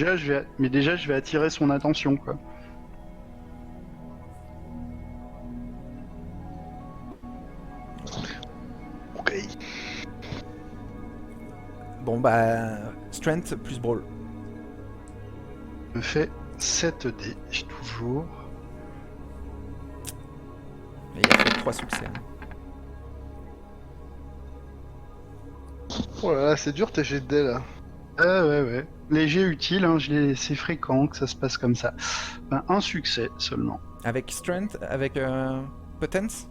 déjà, je vais attirer son attention, quoi. Ok. Bon bah, Strength plus Brawl. Je me fais 7 dés, toujours. Et il a fait 3 succès. Oh là là, c'est dur tes jets de dés là. Ah ouais, ouais. Léger, utile, hein, c'est fréquent que ça se passe comme ça. Ben, un succès seulement. Avec Strength, avec Potence.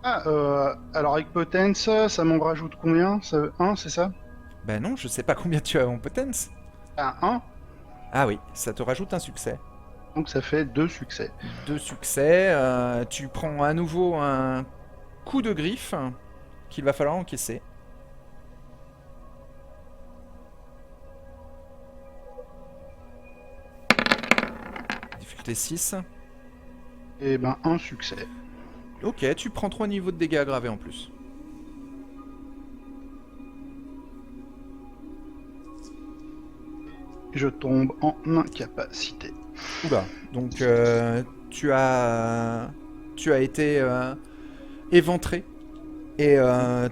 Ah, alors avec Potence, ça m'en rajoute combien? 1, c'est ça? Bah non, je sais pas combien tu as en Potence. Ah, 1, Ah oui, ça te rajoute un succès. donc ça fait 2 succès. 2 succès, tu prends à nouveau un coup de griffe qu'il va falloir encaisser. Difficulté 6. Et ben, un succès. Ok, tu prends 3 niveaux de dégâts aggravés en plus. Je tombe en incapacité. Oula, donc tu as été éventré et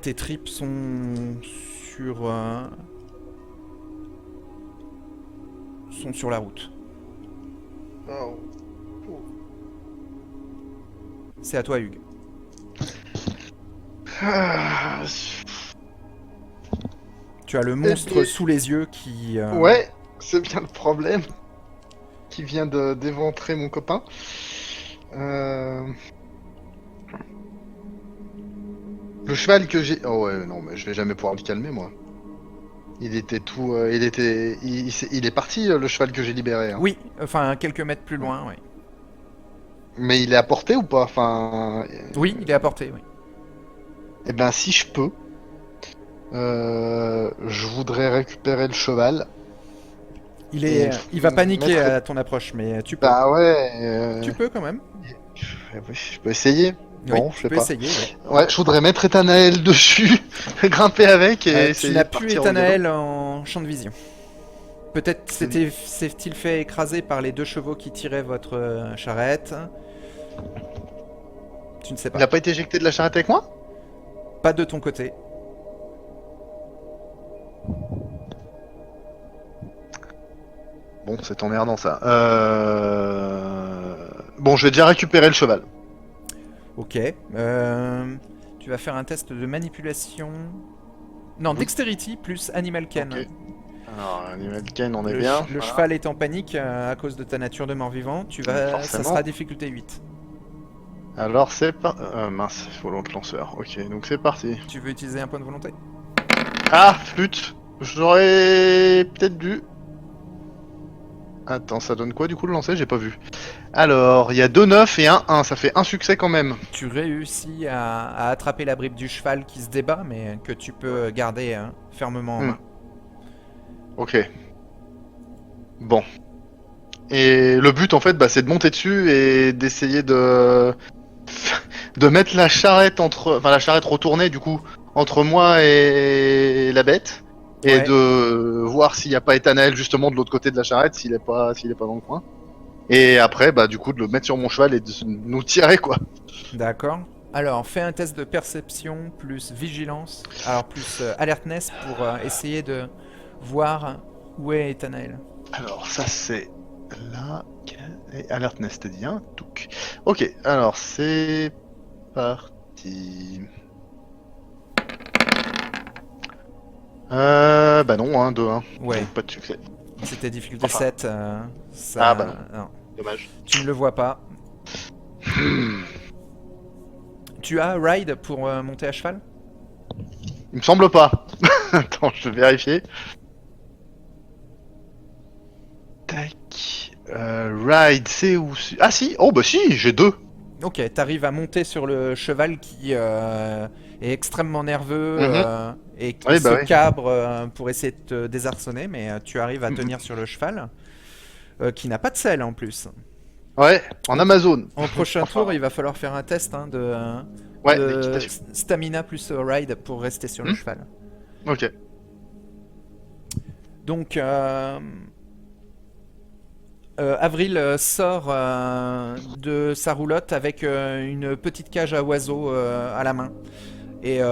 tes tripes sur, euh, sont sur la route. Oh. C'est à toi, Hugues. Ah, Tu as le Eh monstre bien, sous les yeux qui... ouais, c'est bien le problème qui vient d'éventrer mon copain. Euh, Le cheval que j'ai. Oh ouais, non, mais je vais jamais pouvoir le calmer, moi. Il était tout. Il est parti, le cheval que j'ai libéré. Hein. Oui, enfin quelques mètres plus loin, oui. Mais il est à portée ou pas? Enfin. Oui, il est à portée, oui. Eh ben, si je peux, je voudrais récupérer le cheval et Il va paniquer mettre. à ton approche, mais tu peux. Bah ouais. Tu peux quand même. Je peux essayer. Oui, Bon, je tu sais peux pas. essayer, oui. Ouais, je voudrais mettre Ethanaël dessus, grimper avec et Tu essayer n'as de plus partir en galop. Ethanaël en champ de vision. Peut-être s'est-il fait écraser par les 2 chevaux qui tiraient votre charrette. Tu ne sais Il pas. a pas été éjecté de la charrette avec moi? Pas de ton côté. Bon, c'est emmerdant ça. Bon, je vais déjà récupérer le cheval. Ok. Tu vas faire un test de manipulation. Non, Mhm. Dexterity plus Animal Ken. Ok. Alors, Animal Ken, on est bien. Le Voilà. cheval est en panique à cause de ta nature de mort-vivant. Ça Forcément. sera difficulté 8. Alors, c'est pas. Mince, volonté lanceur. Ok, donc c'est parti. Tu veux utiliser un point de volonté? Ah, flûte. J'aurais peut-être dû. Attends, ça donne quoi du coup le lancer? J'ai pas vu. Alors, il y a 2 9 et un 1. Ça fait un succès quand même. Tu réussis à attraper la bribe du cheval qui se débat, mais que tu peux garder fermement en Hmm. main. Ok. Bon. Et le but en fait, bah, c'est de monter dessus et d'essayer de mettre la charrette enfin la charrette retournée du coup entre moi et la bête et Ouais, de voir s'il n'y a pas Ethanaël justement de l'autre côté de la charrette s'il est pas dans le coin. Et après bah du coup de le mettre sur mon cheval et de nous tirer quoi. d'accord. Alors, fais un test de perception plus vigilance, alors plus alertness pour essayer de voir où est Ethanaël. Alors ça c'est là et alertness t'as dit hein. Touc. Ok alors c'est parti. Bah non, hein, 2, hein. Ouais, Donc pas de succès. c'était difficulté Enfin, 7. ah bah non, Non. dommage. Tu ne le vois pas. Tu as ride pour monter à cheval? Il me semble pas. Attends, je vais vérifier. Tac. Ride, c'est où? Ah si, oh bah si, j'ai 2. Ok, t'arrives à monter sur le cheval qui est extrêmement nerveux Mhm. et qui Oui, se bah oui. cabre pour essayer de te désarçonner, mais tu arrives à tenir sur le cheval, qui n'a pas de selle en plus. Ouais, en Donc, Amazon. en prochain tour, Enfin, il va falloir faire un test ouais, de l'équitation. stamina plus ride pour rester sur le Hmm, cheval. ok. Donc, Avril sort de sa roulotte avec une petite cage à oiseaux à la main et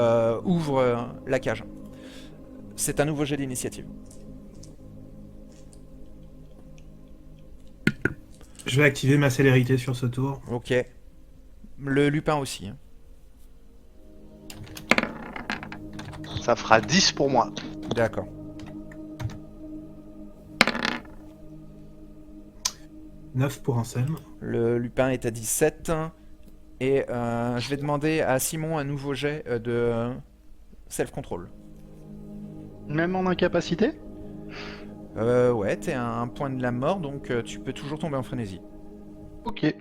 ouvre la cage. C'est un nouveau jet d'initiative. Je vais activer ma célérité sur ce tour. Ok. Le lupin aussi. Hein. Ça fera 10 pour moi. D'accord. « 9 pour Anselme. Le lupin est à 17. Et je vais demander à Simon un nouveau jet de self-control. Même en incapacité? Ouais, t'es à un point de la mort, donc tu peux toujours tomber en frénésie. Ok.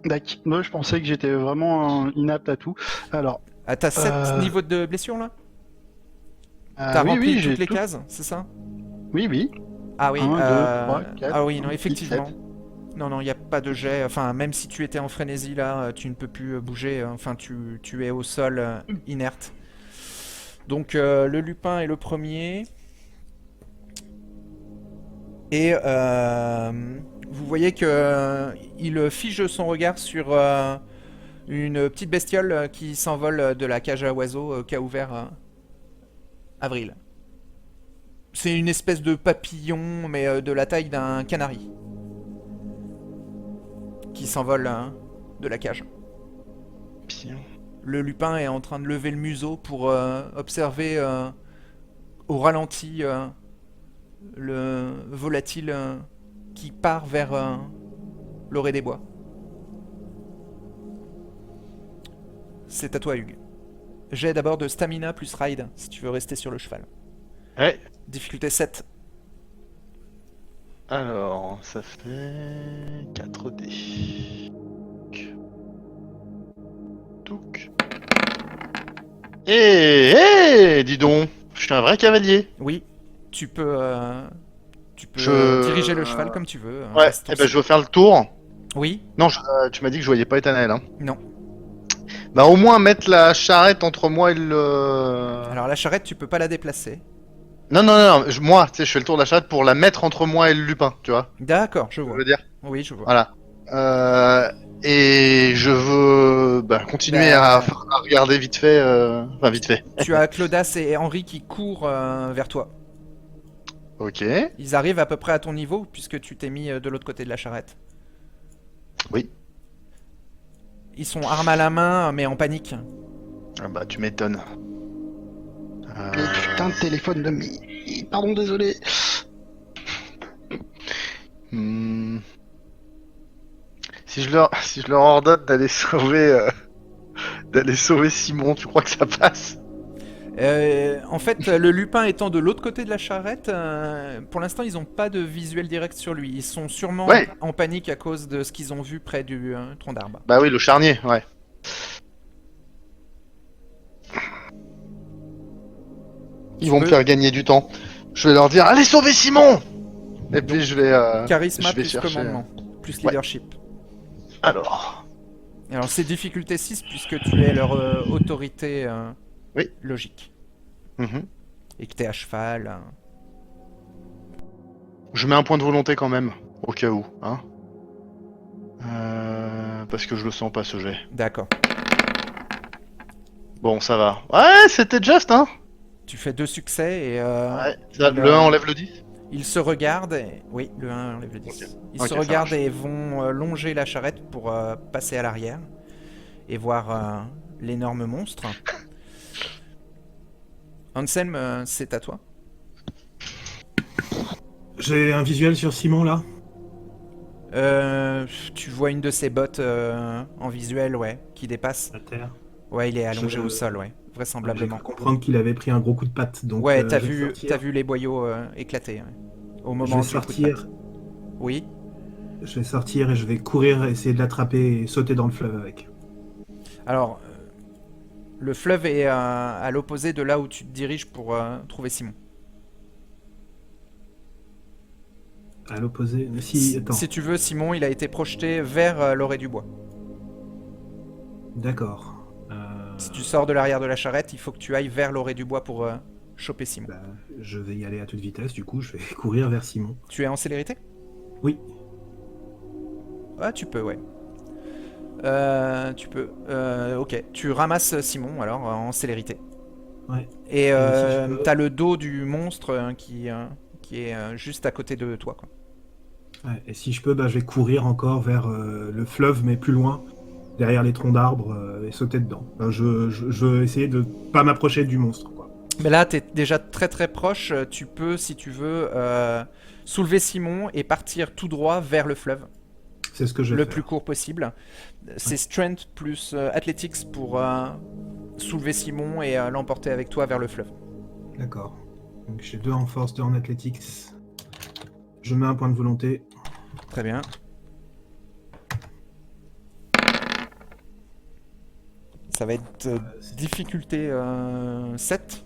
D'accord. Moi, je pensais que j'étais vraiment inapte à tout. Alors, Ah, t'as 7 niveaux de blessure là? T'as oui, rempli oui, j'ai toutes les tout. cases, c'est ça? Oui, oui. Ah oui, 1, 2, 3, 4. ah oui, non, 5, 6, effectivement. 7. Non, non, il n'y a pas de jet. Enfin, même si tu étais en frénésie là, tu ne peux plus bouger. Enfin, tu es au sol inerte. Donc, le lupin est le premier. Et vous voyez que il fige son regard sur une petite bestiole qui s'envole de la cage à oiseaux qu'a ouvert Avril. C'est une espèce de papillon, mais de la taille d'un canari. Qui s'envole de la cage. Bien. Le lupin est en train de lever le museau pour observer au ralenti le volatile qui part vers l'orée des bois. C'est à toi, Hugues. J'ai d'abord de stamina plus ride, si tu veux rester sur le cheval. Ouais. Difficulté 7. Alors, ça fait 4D. Touc. Dis donc, je suis un vrai cavalier. Oui, tu peux Je- diriger le cheval comme tu veux. Ouais, Reste en et ben dessous. je veux faire le tour. Oui, Non, tu m'as dit que je voyais pas Ethanel. Hein. non. Bah au moins mettre la charrette entre moi et le... Alors la charrette, tu peux pas la déplacer. Non, non, non, moi, tu sais, je fais le tour de la charrette pour la mettre entre moi et le lupin, tu vois. D'accord, je Je vois. veux dire. Oui, je vois. Voilà. Et je veux continuer Bah, à regarder vite fait. Enfin, vite fait. Tu as Clodas et Henri qui courent vers toi. Ok. Ils arrivent à peu près à ton niveau puisque tu t'es mis de l'autre côté de la charrette. Oui. Ils sont armes à la main mais en panique. Ah bah, tu m'étonnes. Le putain de téléphone de mi. Pardon, désolé. Hmm. Si je leur ordonne d'aller sauver Simon, tu crois que ça passe? En fait, le lupin étant de l'autre côté de la charrette, pour l'instant ils n'ont pas de visuel direct sur lui. Ils sont sûrement Ouais. en panique à cause de ce qu'ils ont vu près du tronc d'arbre. Bah oui, le charnier, ouais. Ils vont me faire gagner du temps. Je vais leur dire, allez sauver Simon! Et puis je vais Charisme je vais plus chercher. commandement, plus Ouais. leadership. Alors. Alors c'est difficulté 6 puisque tu es leur autorité Oui. logique. Mhm. Et que t'es à cheval. Je mets un point de volonté quand même, au cas où, hein. Parce que je le sens pas ce jet. D'accord. Bon, ça va. Ouais, c'était juste, hein. Tu fais 2 succès et Ouais. Ça, il, le 1 enlève le 10. ils se regardent. Et... Oui, le 1 enlève le 10. Ok. Ils Ok, se ça regardent marche. et vont longer la charrette pour passer à l'arrière et voir l'énorme monstre. Anselm, c'est à toi. J'ai un visuel sur Simon là. Tu vois une de ses bottes en visuel, ouais, qui dépasse. À terre. Ouais, il est allongé Je- au sol, ouais, J'ai vraisemblablement. cru comprendre qu'il avait pris un gros coup de patte. Donc, Ouais, je vais sortir. t'as vu les boyaux éclater ouais, au Je moment vais du coup de sortir. patte. Oui. Je vais sortir et je vais courir, essayer de l'attraper et sauter dans le fleuve avec. Alors, le fleuve est à l'opposé de là où tu te diriges pour trouver Simon. À l'opposé. Attends. Si tu veux, Simon, il a été projeté vers l'orée du bois. D'accord. Si tu sors de l'arrière de la charrette, il faut que tu ailles vers l'orée du bois pour choper Simon. Bah, je vais y aller à toute vitesse, du coup, je vais courir vers Simon. Tu es en célérité? Oui. Ah, tu peux, ouais. Tu peux. Ok, tu ramasses Simon alors en célérité. Ouais. Et si je peux- t'as le dos du monstre qui est juste à côté de toi, quoi. Ouais, et si je peux, bah, je vais courir encore vers le fleuve, mais plus loin, derrière les troncs d'arbres, et sauter dedans. Enfin, je veux essayer de pas m'approcher du monstre, quoi. Mais là, t'es déjà très très proche. Tu peux, si tu veux, soulever Simon et partir tout droit vers le fleuve, C'est ce que je vais le faire. plus court possible. C'est strength plus athletics pour soulever Simon et l'emporter avec toi vers le fleuve. D'accord. Donc j'ai 2 en force, 2 en athletics. Je mets un point de volonté. Très bien. Ça va être difficulté 7.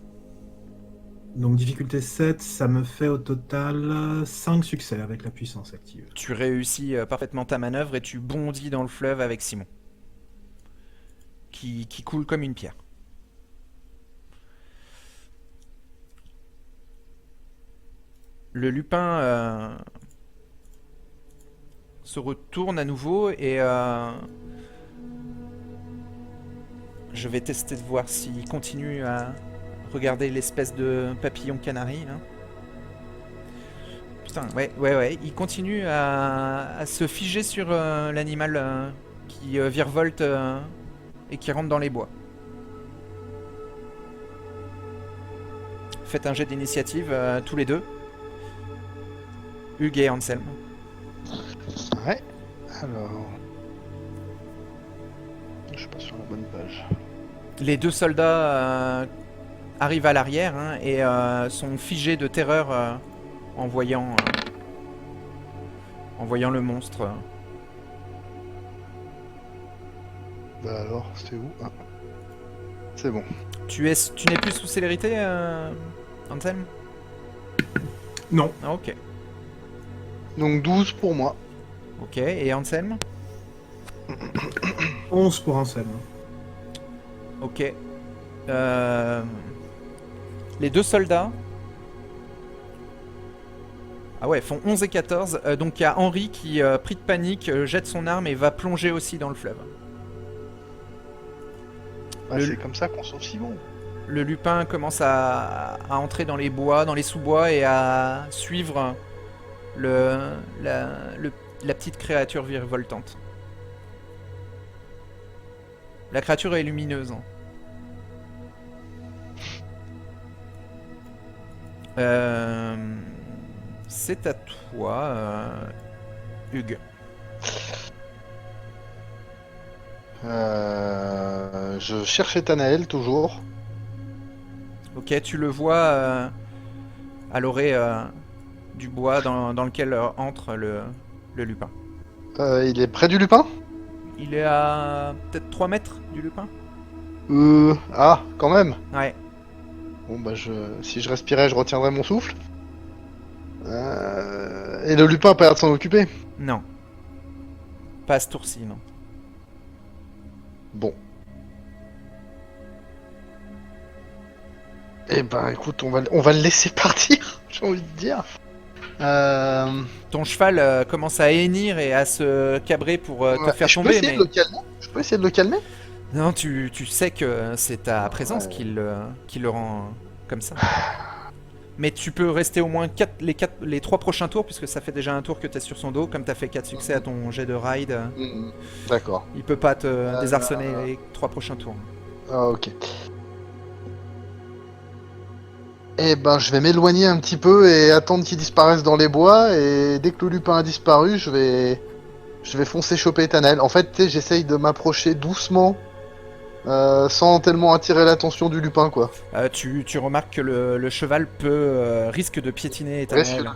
Donc difficulté 7, ça me fait au total 5 succès avec la puissance active. Tu réussis parfaitement ta manœuvre et tu bondis dans le fleuve avec Simon. Qui coule comme une pierre. Le lupin se retourne à nouveau et je vais tester de voir s'il continue à regarder l'espèce de papillon canari là. Putain, ouais, il continue à se figer sur l'animal qui virevolte et qui rentre dans les bois. Faites un jet d'initiative tous les deux. Hugues et Anselme. Ouais. Alors. Je suis pas sur la bonne page. Les deux soldats arrivent à l'arrière hein, et sont figés de terreur en voyant le monstre. Bah alors, c'était où? Ah. C'est bon. Tu n'es plus sous célérité, Anselme? Non, Ah, ok. Donc 12 pour moi. Ok, et Anselme? 11 pour Anselme. Ok. Les deux soldats. Ah ouais, font 11 et 14. Donc il y a Henri qui, pris de panique, jette son arme et va plonger aussi dans le fleuve. Bah, Le- c'est comme ça qu'on sauve Simon. Le lupin commence à entrer dans les bois, dans les sous-bois et à suivre la petite créature virevoltante. La créature est lumineuse. Hein. C'est à toi, Hugues. Je cherchais Tanael toujours. Ok, tu le vois à l'orée du bois dans lequel entre le lupin. Il est près du lupin? Il est à peut-être 3 mètres du lupin. Ah, quand même. Ouais. Bon bah si je respirais, je retiendrais mon souffle. Et le lupin a pas l'air de s'en occuper. Non. Pas à ce tour-ci, non. Bon. Eh ben écoute, on va le laisser partir, j'ai envie de dire. Ton cheval commence à hennir et à se cabrer pour te faire je peux tomber, essayer mais... de le calmer. Je peux essayer de le calmer. Non, tu sais que c'est ta présence Ouais. qui le rend comme ça. Mais tu peux rester au moins les 3 prochains tours, puisque ça fait déjà un tour que tu es sur son dos. Comme tu as fait 4 succès à ton jet de ride, D'accord. il peut pas te désarçonner les 3 prochains tours. Ah, ok. Eh ben, je vais m'éloigner un petit peu et attendre qu'il disparaisse dans les bois. Et dès que le lupin a disparu, je vais foncer choper Tanel. En fait, tu sais, j'essaye de m'approcher doucement, sans tellement attirer l'attention du lupin, quoi. Tu remarques que le cheval risque de piétiner Ethanel.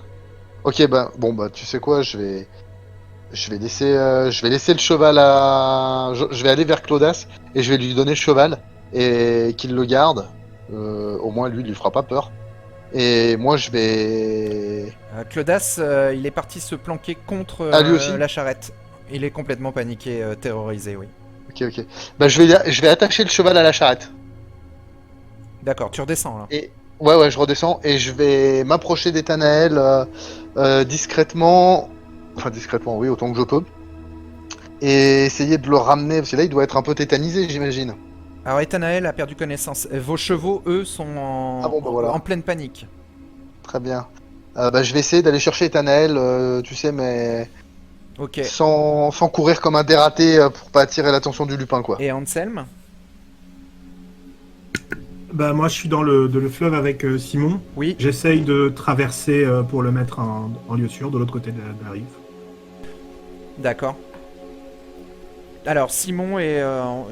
Ok, bah, bon, bah, tu sais quoi, je vais laisser le cheval à. Je vais aller vers Clodas et je vais lui donner le cheval et qu'il le garde. Au moins, lui, il lui fera pas peur. Et moi, je vais. Clodas, il est parti se planquer contre Ah, lui aussi la charrette. Il est complètement paniqué, terrorisé, oui. Ok. Bah, je vais attacher le cheval à la charrette. D'accord, tu redescends là. Ouais, je redescends et je vais m'approcher d'Ethanaël discrètement. Enfin, discrètement, oui, autant que je peux. Et essayer de le ramener, parce que là, il doit être un peu tétanisé, j'imagine. Alors Ethanaël a perdu connaissance. Vos chevaux, eux, sont Ah bon, bah voilà. en pleine panique. Très bien. Bah, je vais essayer d'aller chercher Ethanaël, tu sais, mais Ok. sans courir comme un dératé pour pas attirer l'attention du lupin, quoi. Et Anselme? Bah moi je suis dans le fleuve avec Simon. Oui. J'essaye de traverser pour le mettre en lieu sûr de l'autre côté de la rive. D'accord. Alors Simon est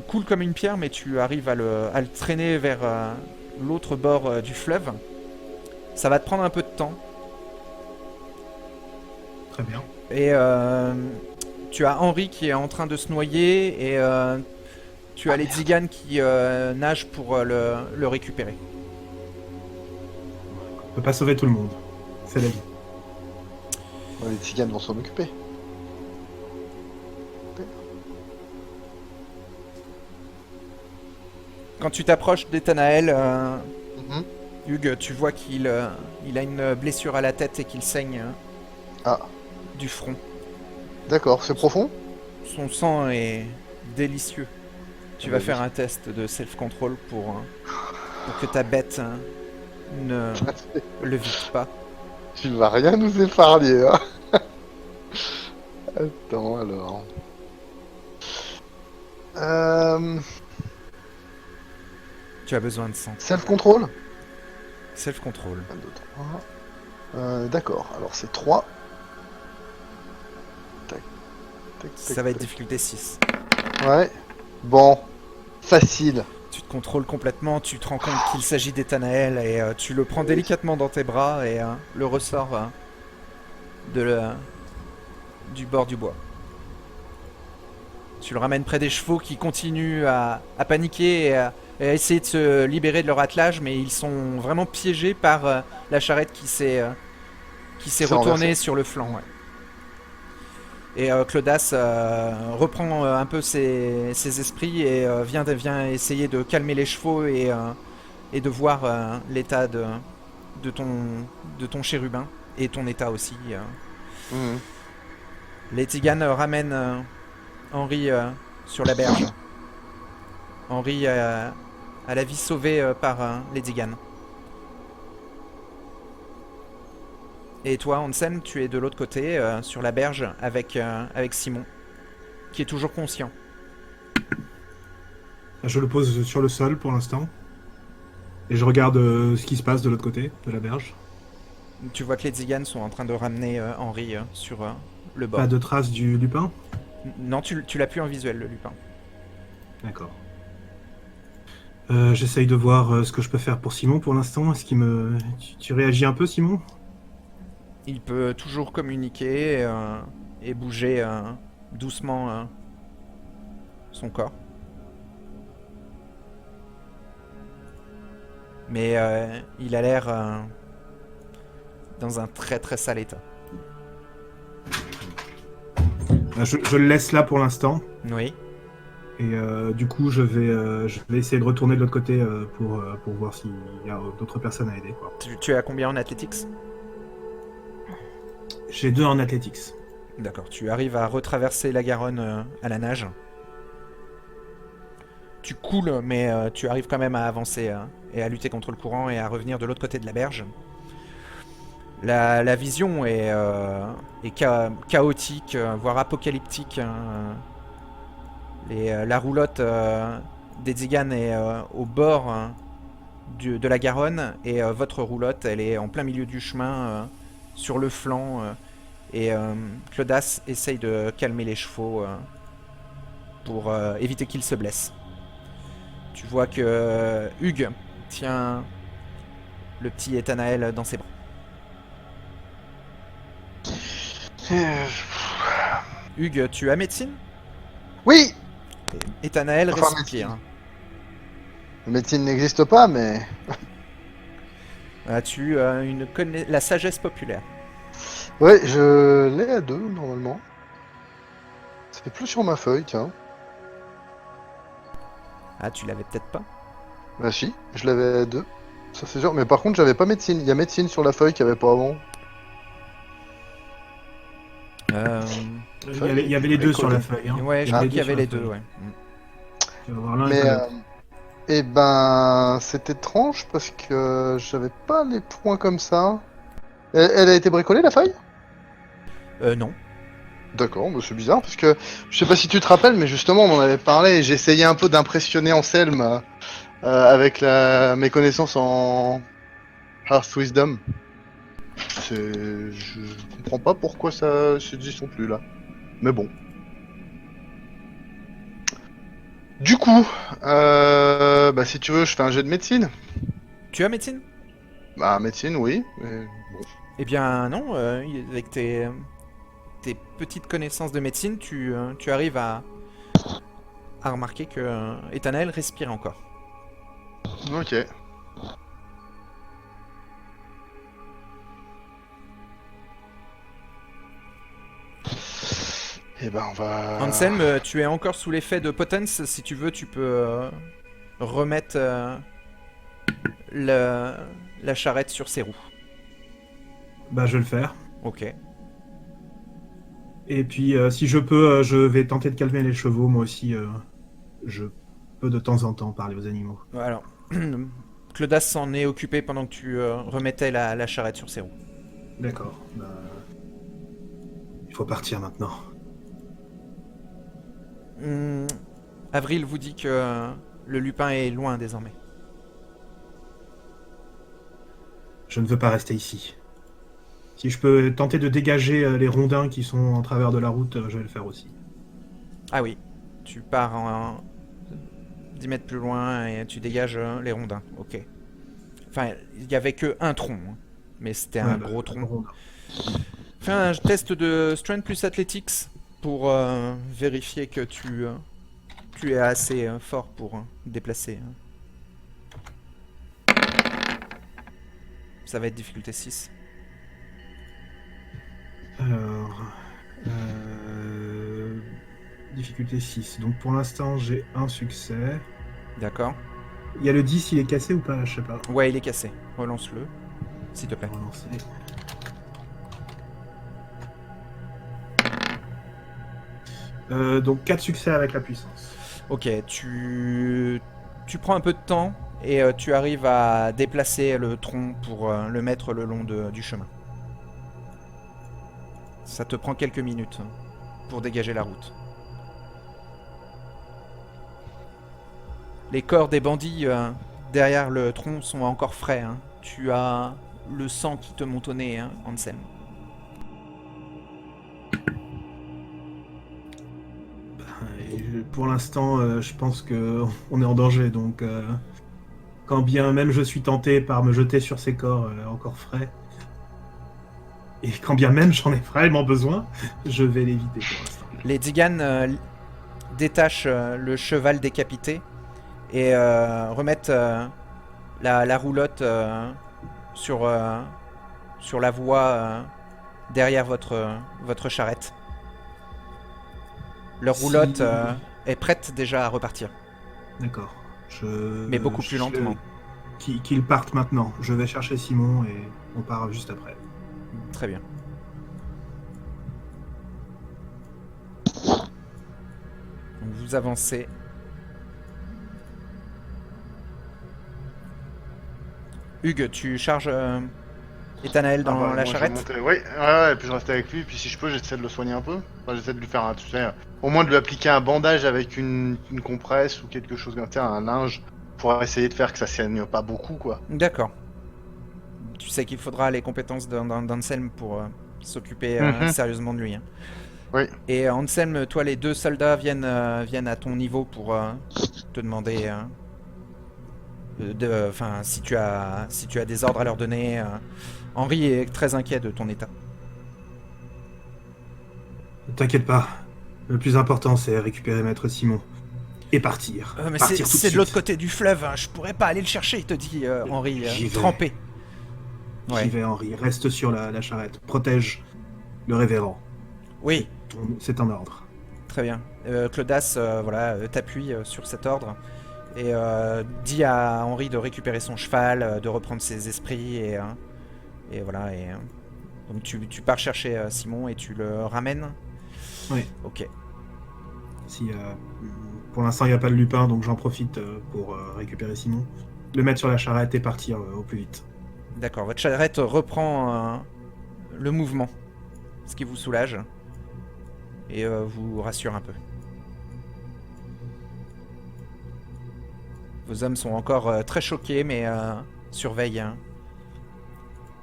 cool comme une pierre, mais tu arrives à le traîner vers l'autre bord du fleuve. Ça va te prendre un peu de temps. Très bien. Et tu as Henri qui est en train de se noyer et tu as les Tziganes qui nagent pour le récupérer. On peut pas sauver tout le monde. C'est la vie. Ouais, les tziganes vont s'en occuper. Quand tu t'approches d'Ethanaël, Mhm. Hugues, tu vois qu'il il a une blessure à la tête et qu'il saigne Ah, du front. d'accord, c'est profond? Son sang est délicieux. Tu Ah vas bah faire oui. un test de self-control pour que ta bête ne le vite pas. Tu vas rien nous épargner, hein. Attends, alors. Tu as besoin de sang. Self-control? Self-control. 1, 2, 3. D'accord, alors c'est 3. Tac, tac, Ça tac, va être tac. difficulté 6. Ouais. Bon, facile. Tu te contrôles complètement, tu te rends compte qu'il s'agit d'Ethanaël et tu le prends délicatement dans tes bras et le ressors du bord du bois. Tu le ramènes près des chevaux qui continuent à paniquer et à essayer de se libérer de leur attelage, mais ils sont vraiment piégés par la charrette qui s'est C'est retournée renversé. sur le flanc. Ouais. Et Clodas reprend un peu ses esprits et vient essayer de calmer les chevaux et de voir l'état de ton chérubin et ton état aussi. Mhm. Les Tziganes ramènent Henri sur la berge. Henri a la vie sauvée par les Tziganes. Et toi, Hansen, tu es de l'autre côté, sur la berge, avec Simon, qui est toujours conscient. Je le pose sur le sol pour l'instant. Et je regarde ce qui se passe de l'autre côté de la berge. Tu vois que les Tziganes sont en train de ramener Henri sur le bord. Pas de traces du lupin? Non, tu l'as plus en visuel, le lupin. D'accord. J'essaye de voir ce que je peux faire pour Simon pour l'instant. Est-ce qu'il me... Tu réagis un peu, Simon? Il peut toujours communiquer et bouger doucement son corps. Mais il a l'air dans un très très sale état. Je le laisse là pour l'instant. Oui. Et du coup, je vais essayer de retourner de l'autre côté pour voir s'il y a d'autres personnes à aider, quoi. Tu es à combien en athletics? J'ai 2 en athletics. D'accord, tu arrives à retraverser la Garonne à la nage. Tu coules, mais tu arrives quand même à avancer et à lutter contre le courant et à revenir de l'autre côté de la berge. La vision est chaotique, voire apocalyptique. La roulotte des Tziganes est au bord de la Garonne et votre roulotte, elle est en plein milieu du chemin, sur le flanc. Et Clodas essaye de calmer les chevaux pour éviter qu'ils se blessent. Tu vois que Hugues tient le petit Ethanaël dans ses bras. Hugues, tu as médecine? Oui! Ethanaël Enfin, respire. La médecine n'existe pas, mais... Tu as la sagesse populaire. Ouais, je l'ai à 2, normalement. C'est plus sur ma feuille, tiens. Ah, tu l'avais peut-être pas. Bah si, je l'avais à 2. Ça c'est sûr, mais par contre j'avais pas médecine. Il y a médecine sur la feuille qu'il y avait pas avant. Il y avait les deux sur la feuille. Hein. Ouais, je crois qu'il y avait les deux, ouais. Tu vas voir l'un et Mais pas l'autre. eh ben c'est étrange parce que j'avais pas les points comme ça. Elle a été bricolée la feuille? Non. D'accord, bah c'est bizarre parce que je sais pas si tu te rappelles, mais justement on en avait parlé et j'essayais un peu d'impressionner Anselme avec mes connaissances en Hearth Wisdom. Je comprends pas pourquoi ça ils sont plus là. Mais bon. Du coup, bah si tu veux, je fais un jet de médecine. Tu as médecine? Bah médecine, oui. Mais bon. Eh bien non, avec tes petites connaissances de médecine, tu arrives à remarquer que Ethanaël respire encore. Ok. Et ben on va. Anselm, tu es encore sous l'effet de Potence. Si tu veux, tu peux remettre la charrette sur ses roues. Bah, je vais le faire. Ok. Et puis, si je peux, je vais tenter de calmer les chevaux. Moi aussi, je peux de temps en temps parler aux animaux. Alors, Clodas s'en est occupé pendant que tu remettais la charrette sur ses roues. D'accord. Bah, il faut partir maintenant. Avril vous dit que le Lupin est loin désormais. Je ne veux pas rester ici. Si je peux tenter de dégager les rondins qui sont en travers de la route, je vais le faire aussi. Ah oui, tu pars en 10 mètres plus loin et tu dégages les rondins. Ok. Enfin, il n'y avait que un tronc, hein, mais c'était un gros tronc. Rondin. Fais un test de Strength plus Athletics pour vérifier que tu es assez fort pour déplacer. Ça va être difficulté 6. Alors, difficulté 6. Donc pour l'instant, j'ai un succès. D'accord. Il y a le 10, il est cassé ou pas? Je sais pas. Ouais, il est cassé. Relance-le, s'il te plaît. On va relancer. Donc 4 succès avec la puissance. Ok, tu prends un peu de temps et tu arrives à déplacer le tronc pour le mettre le long du chemin. Ça te prend quelques minutes pour dégager la route. Les corps des bandits derrière le tronc sont encore frais. Hein. Tu as le sang qui te monte au nez, hein, Anselm. Pour l'instant, je pense que on est en danger. Donc, quand bien même je suis tenté par me jeter sur ces corps encore frais, et quand bien même j'en ai vraiment besoin, je vais l'éviter pour l'instant. Les Digan détachent le cheval décapité et remettent la roulotte sur la voie derrière votre charrette. Leur roulotte est prête déjà à repartir. D'accord. Mais beaucoup plus lentement. Qu'ils partent maintenant. Je vais chercher Simon et on part juste après. Très bien. Donc vous avancez. Hugues, tu charges Ethanaël dans la moi, charrette? Ouais, et puis je reste avec lui, puis si je peux, j'essaie de le soigner un peu. Enfin, j'essaie de lui faire, tu sais, au moins de lui appliquer un bandage avec une compresse ou quelque chose comme ça, un linge, pour essayer de faire que ça saigne pas beaucoup, quoi. D'accord. Tu sais qu'il faudra les compétences d'Anselm pour s'occuper sérieusement de lui. Hein. Oui. Et Anselm, toi, les deux soldats viennent à ton niveau pour te demander si tu as des ordres à leur donner. Henri est très inquiet de ton état. Ne t'inquiète pas. Le plus important, c'est récupérer Maître Simon. Et partir. Mais partir tout de c'est suite. de l'autre côté du fleuve, hein. Je pourrais pas aller le chercher, te dit Henri, J'y vais. trempé. J'y vais, Henri. Reste sur la charrette. Protège le révérend. Oui, C'est un ordre. très bien. Clodas t'appuie sur cet ordre Et dit à Henri de récupérer son cheval, de reprendre ses esprits et voilà. Donc tu pars chercher Simon et tu le ramènes. Oui. Ok. Si, pour l'instant, il n'y a pas de Lupin, donc j'en profite pour récupérer Simon, le mettre sur la charrette et partir au plus vite. D'accord. Votre charrette reprend le mouvement, ce qui vous soulage et vous rassure un peu. Vos hommes sont encore très choqués, mais surveillent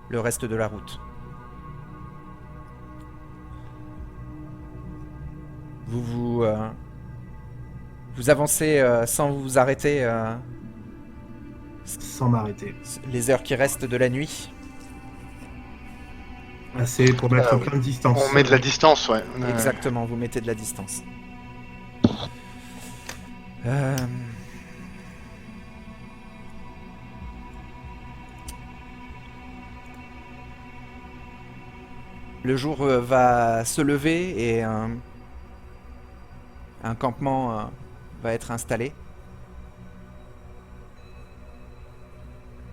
le reste de la route. Vous avancez sans vous arrêter Sans m'arrêter. les heures qui restent de la nuit. Assez pour mettre oui. plein de distance. On met de la distance, ouais. Exactement, vous mettez de la distance. Euh, Le jour va se lever et un campement va être installé.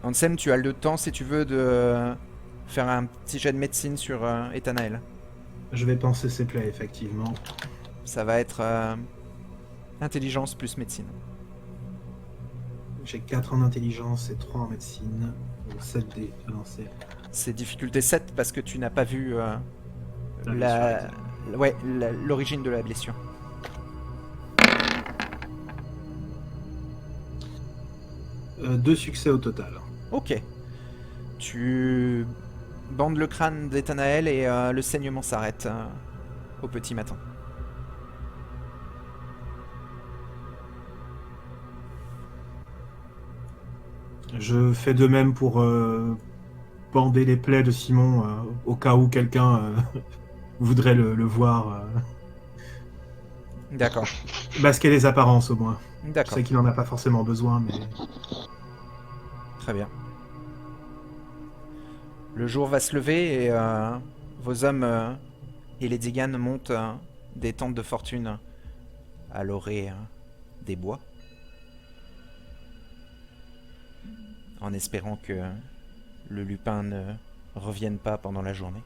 Ansem, tu as le temps, si tu veux, de faire un petit jet de médecine sur Ethanael. Je vais penser ses plaies, effectivement. Ça va être intelligence plus médecine. J'ai 4 en intelligence et 3 en médecine. 7 dés à lancer. C'est difficulté 7 parce que tu n'as pas vu l'origine de la blessure. Deux succès au total. Ok. Tu bandes le crâne d'Ethanael et le saignement s'arrête au petit matin. Je fais de même pour bander les plaies de Simon au cas où quelqu'un voudrait le voir. D'accord. Masquer les apparences au moins. Je D'accord. sais qu'il n'en a pas forcément besoin, mais... Très bien. Le jour va se lever et vos hommes et les Digan montent des tentes de fortune à l'orée des bois. En espérant que le Lupin ne revienne pas pendant la journée.